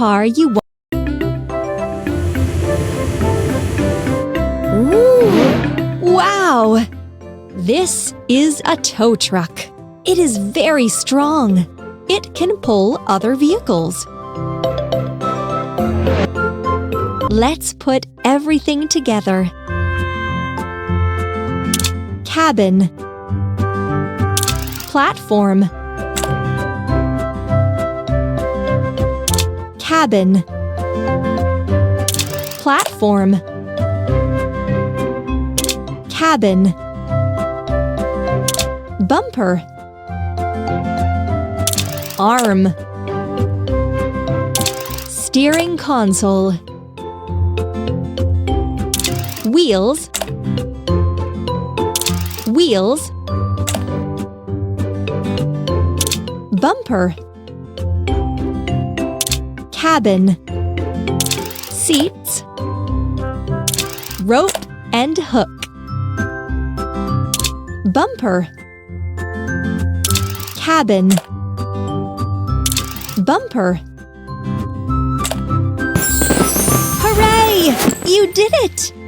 car you want. Ooh, wow! This is a tow truck. It is very strong. It can pull other vehicles. Let's put everything together. Cabin, platform, cabin, platform, cabin, bumper, arm, steering console, wheels, wheels, bumper, cabin, seats, rope and hook, bumper, cabin, bumper. Hooray! You did it!